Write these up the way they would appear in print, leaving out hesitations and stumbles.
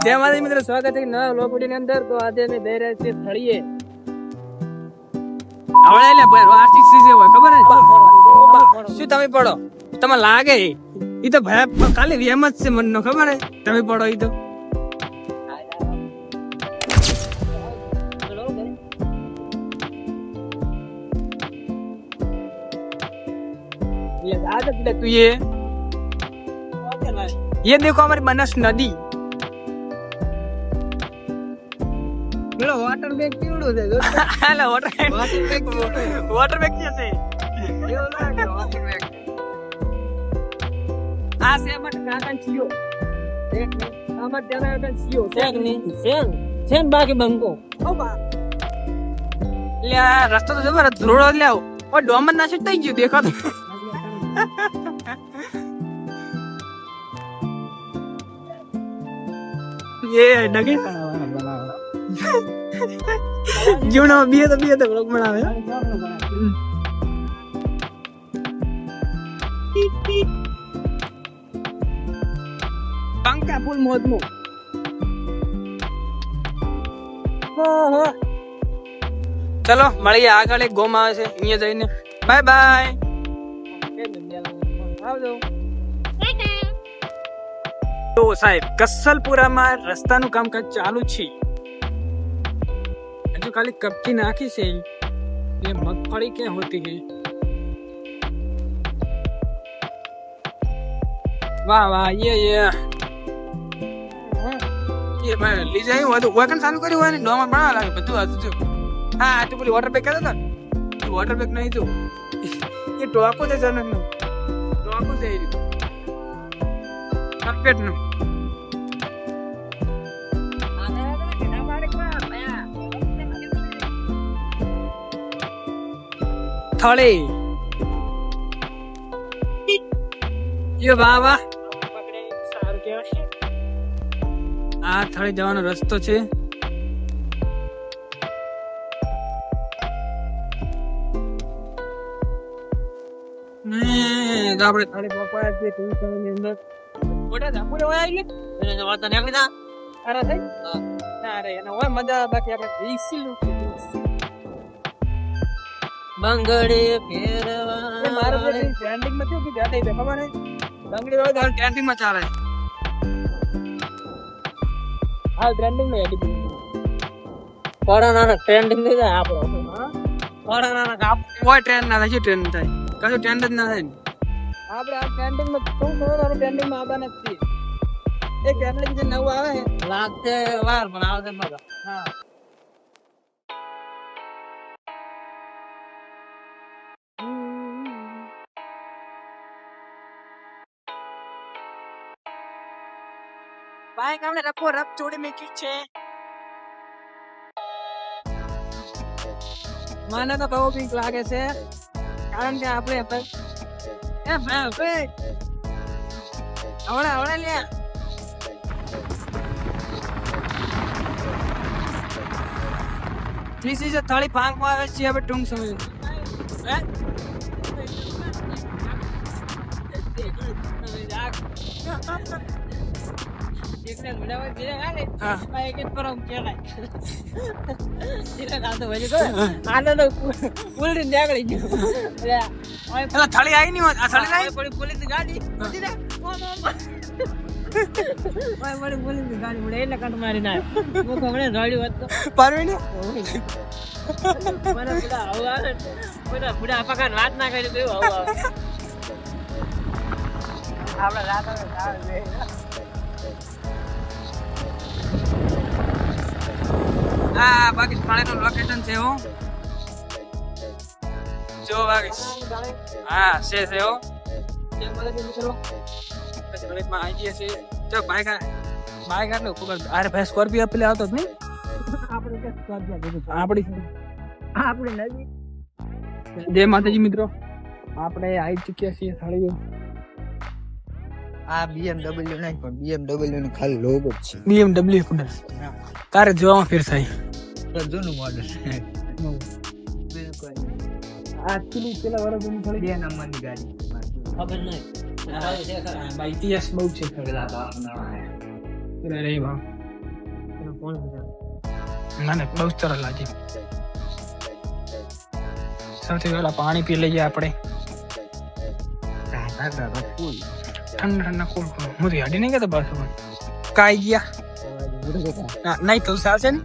જય માતાજી મિત્રો, સ્વાગત છે નવા વ્લોગ વિડિયોની અંદર. તો આજે અમે જઈ રહ્યા છીએ થળીએ. આવડે લે ભાઈ આર્ટિસ્ટ સીઝે હોય ખબર હે શું તમે પડો તમને લાગે ઈ તો ભાઈ ખાલી વેમ જ છે મનનો ખબર હે તમે પડો ઈ તો ये आदत ले तू ये देखो हमारी बनस नदी मेरा वाटर बैग केवड़ो છે હાલો વાટર બેગ છે એવો લાગે વાટર બેગ આ છે મત કાકાન છીયો એક ને આમાં જના કાકાન છીયો સેગ ની સેન બાકી બંકો ઓ બા લે આ રસ્તો તો જબરદસ્ત રોડો લાવ ઓ ડોમન ના થઈ ગયું દેખાતો ये नगे जीवना बीए तो ब्लॉग बनावे पंका फूल मोदमो चलो મળીએ આગળ એક ગોમ આવે છે અહીંયા જઈને બાય બાય આવજો તો સાહેબ કસલપુરામાં રસ્તાનું કામકાજ ચાલુ છે હજુ ખાલી કપચી નાખી છે ये मगफड़ी क्या होती है वाह वाह ये भाई ली जाई वो तो वकन चालू કર્યું હોય ને ડોમાં બનાવવા લાગે બધું હતું જો હા આ તો પેલી વોટર બેગ કહેતા હતા વોટર બેગ નહીં જો ये ટોકો છે જનન નો ટોકો છે એ કાર્પેટ નો થળે યો બાબા સારું કહેવાય આ થળે જવાનો રસ્તો છે આપણે થળે પકવાય છે ટ્યુશનની અંદર મોટા ધાપુરે હોય આઈ લે એને વાત નીકળી જા અરે થઈ ના રે એને હોય મજા બાકી આપણે ઈસીલું બંગડે ફેરવા મારો જે ટ્રેન્ડિંગ માં થયું કે જાતે બે ખબર હે બંગડી વાળો હાલ ટ્રેન્ડિંગ માં ચાલે હાલ ટ્રેન્ડિંગ માં એડી કોરોના ટ્રેન્ડિંગ નહીં થાય આપણો હા કોરોના કાપ કોઈ ટ્રેન્ડ ના થાય ટ્રેન્ડ થાય કશું ટ્રેન્ડ જ ના થાય આપણે આ ટ્રેન્ડિંગ માં થોડું ટ્રેન્ડિંગ માં આવવાના જ છીએ એક ટ્રેન્ડિંગ જે નવું આવે લાગતે વાર પણ આવશે મજા હા બાઈક આપણે રખો રફ ચોડી મેકી છે મને તો બહુ બીક લાગે છે કારણ કે આપણે એ ભાઈ આવડે લે ધીસ ઇઝ અ થાળી ભાંગમાં આવે છે હવે ટૂંક સમય એકને મડાવા જીરે ગાલે આ એક જ પરમ કેલાય જીરે ગાતો વજે તો આનંદ પુલડી નીકળી ગયો એટલે થાળી આવી ની આ થાળી આવી પડી પોલીસની ગાડી જીરે ઓય મને પોલીસની ગાડી મળે એટલે કંટ મારી ના હું હમણે રડ્યો હતો પારવી ને મને બુડા આવા બુડા પકડ વાત ના કરી દેવો આવા આપણે રાત આવે આ બાકી પાણીનું લોકેશન છે હો જો બાકી હા છે હો જે મને મિત્રો પછી ગણિતમાં આવી ગયા છે જો બાઈક આટલું ખૂબ અરે ભાઈ સ્કોર્પિયો પેલે આવતો જ નહીં આપણે કે સ્કોર્પિયો આપણી નદી જય માતાજી મિત્રો આપણે આવી ચૂક્યા છીએ થાળી આ BMW નહીં પણ BMW નો ખાલી લોગો જ છે BMW કુડર તારે જોવામાં ફેર થાય જૂનું મોડલ આ ચીલી પેલા વરસની થોડી 2 નંબરની ગાડી ખબર નહીં બાઈ ઇતિહાસ બહુ છે પેલા રે વાહ ના ના બહુ સરસ લાગે. સૌથી પહેલા પાણી પી લઈએ આપણે. ઠંડા કુલ હું તો યાદી નહીં કહેતો બસ કાઈ ગયા નહીં તો ચાલશે ને.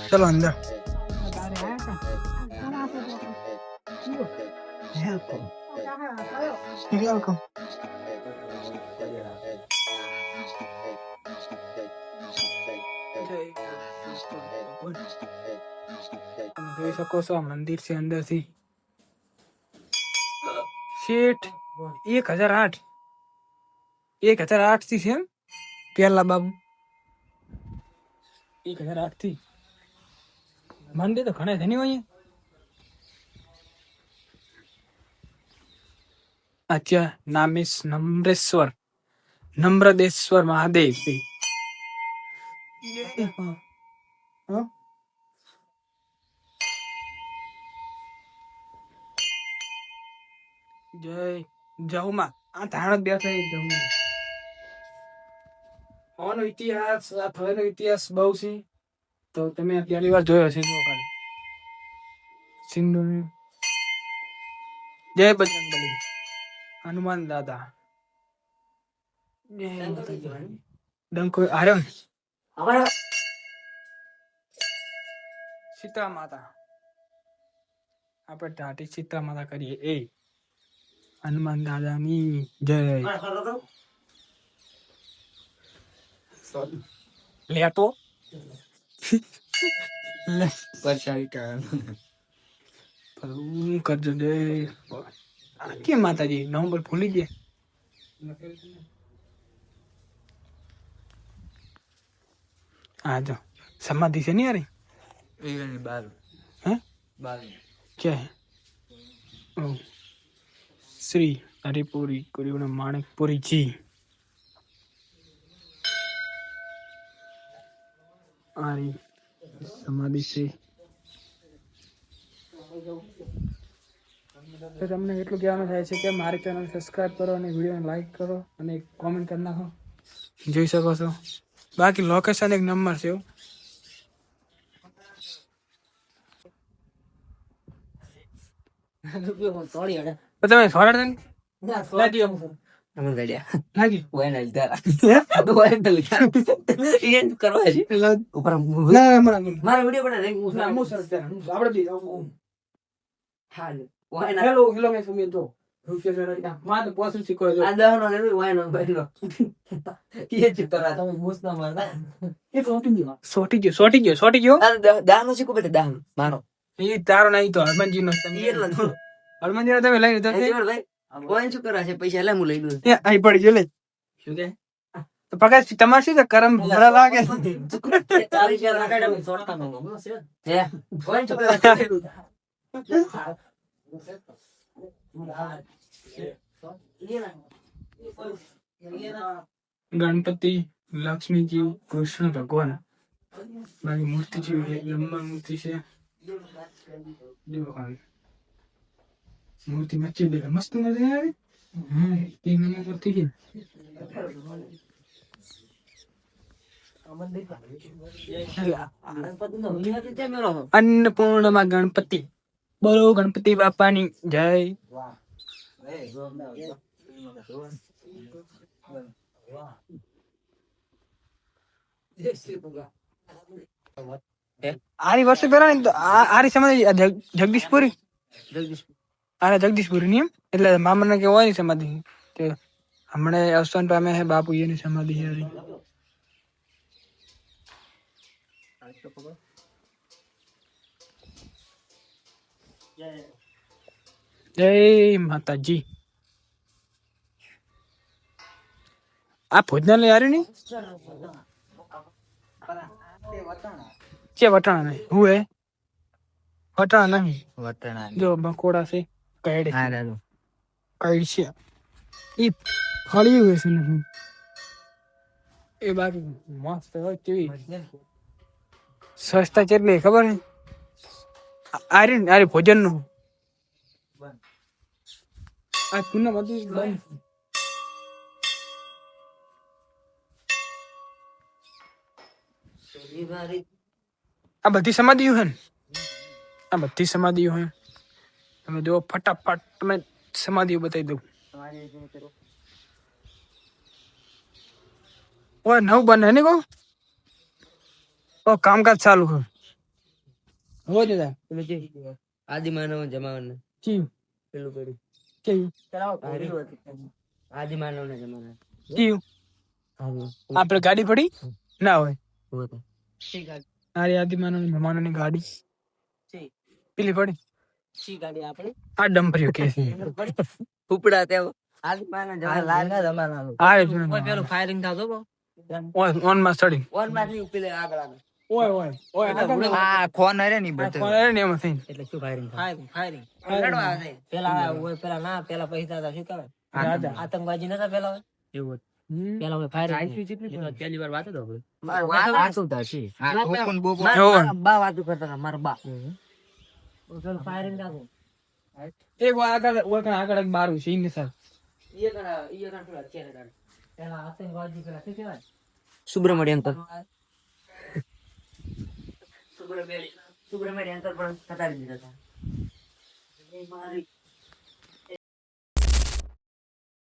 ચલો અંદર. વેલકમ. જોઈ શકો છો મંદિર છે અંદરથી. શેઠ 1008 1008 થી છે એમ પેલા બાબુ 1008 થી મંદિર તો ઘણા છે નહીં હોય. અચ્છા નામિસ નમ્રદેશ્વર મહાદેવ. જય જહુમાં આ ધારણ બેસે જહુમાં. આનો ઇતિહાસ આ થયેલો ઇતિહાસ બહુ છે તો તમે પહેલી વાર જોયો હશે. જો ખાલી સિંધુ. જય બજરંગબલી હનુમાન દાદા. ડંકો આર્યો ને સીતા માતા. આપણે ટાટી સીતા માતા કરીએ. એ હનુમાન દાદાની જય. લેટો કરજો જય. કેમ માતાજી નંબર ભૂલી ગયા. હા જો સમાધિ છે ને યાર. क्या है? ओ श्री हरिपुरी कुरिवना माणिकपुरी जी. आरी समाधि से તો તમને એટલું કહેવાનું થાય છે કે મારી ચેનલ સબસ્ક્રાઇબ કરો અને વિડીયોને લાઈક કરો અને કોમેન્ટ કરી નાખો. જોઈ શકો છો. બાકી લોકેશન એક નંબર છે. તમે સોરાડ લાગી લાગી કરવા છે ઉપર મારા વિડિયો બનાવે આપણે હેલો હેલો મેં સુમી તો માં તો પોસું શીખો જો આ દહનો ને વાયનો ભાઈનો એ ચિતરા તમે મોસના મારતા એ સોટી ગયો આ દાહનો શીખો બેટા દાહનો મારો એ તારો નહીં તો હરમનજી નો હરમનજી તમે લઈ લીધો કોઈ શું કરા છે પૈસા લે હું લઈ લઉં એ આઈ પડી જો લે શું કે તો પગાર તમારે શું છે કરમ ભરા લાગે તારી છે રાકાડે હું છોડતા નો હે કોઈ શું કરા ગણપતિ લક્ષ્મીજી કૃષ્ણ ભગવાન મારી મૂર્તિ છે. લંબા મૂર્તિ છે. મૂર્તિ મચ્છી દે મસ્ત નથી આવી. એક નંબર મૂર્તિ છે. અન્નપૂર્ણમાં ગણપતિ. બોલો ગણપતિ બાપાની જય. આરી વર્ષે પેલા ને આરી સમાધિ જગદીશપુરી આરે જગદીશપુરી ની એમ એટલે મામા કે હોય ની સમાધિ તે હમણાં અવસાન પામે હે બાપુ એની સમાધિ છે. જય માતાજી. આ ભોજનાલય હાર્યું ની છે વટાણા નહીં હું હે વટાણા નહીં વટણા જો બકોડા છે કઈડ હા દાદુ કઈડ છે એ ફળ્યું હોય છે ને એ બાકી મસ્ત હોય કેવી સસ્તા કેટલી ખબર હે આરે ભોજન નું આ પૂનમ હતું બંધ. આ બધી સમાધિઓ હે ને? આ બધી સમાધિઓ હે. તમે જો ફટાફટ તમે સમાધિઓ બતાવી દઉં. ઓય નવ બને ને કો ઓ કામકાજ ચાલુ હે હો દાદા. આદિમાનવ જમાના જી પેલું કર્યું કેવું આદિમાનવ ના જમાના કેવું આપણે ગાડી પડી ના હોય. અરે આદિ માનવની ગાડી પેલી પડી આ ડમ્પરીઓ કે ઉપડા તેઓ આદિમાનવ જમાના પેલું ફાયરિંગ થતો ઓન માં ચડી ઓન માંથી પેલે આગળ આગળ આ ફોન હરે ની બધું કોણ ને એમ થઈ એટલે શું ફાયરિંગ ફાયરિંગ લડવા આવે પેલા હોય પેલા ના પેલા પૈસા હતા શું કહેવાય આતંકવાદી નતા પેલા એવું પેલા હોય ફાયરિંગ પહેલી વાર વાત હતો બા વાતો કરતા હતા મારા બા પેલું ફાયરિંગ થતું એક વાર આગળ મારું છે ઈ સર પેલા આતંકવાદી પેલા શું કહેવાય સુબ્રમણ્યમ સુબ્રમણ્યમ પણ કટાડી દીધા હતા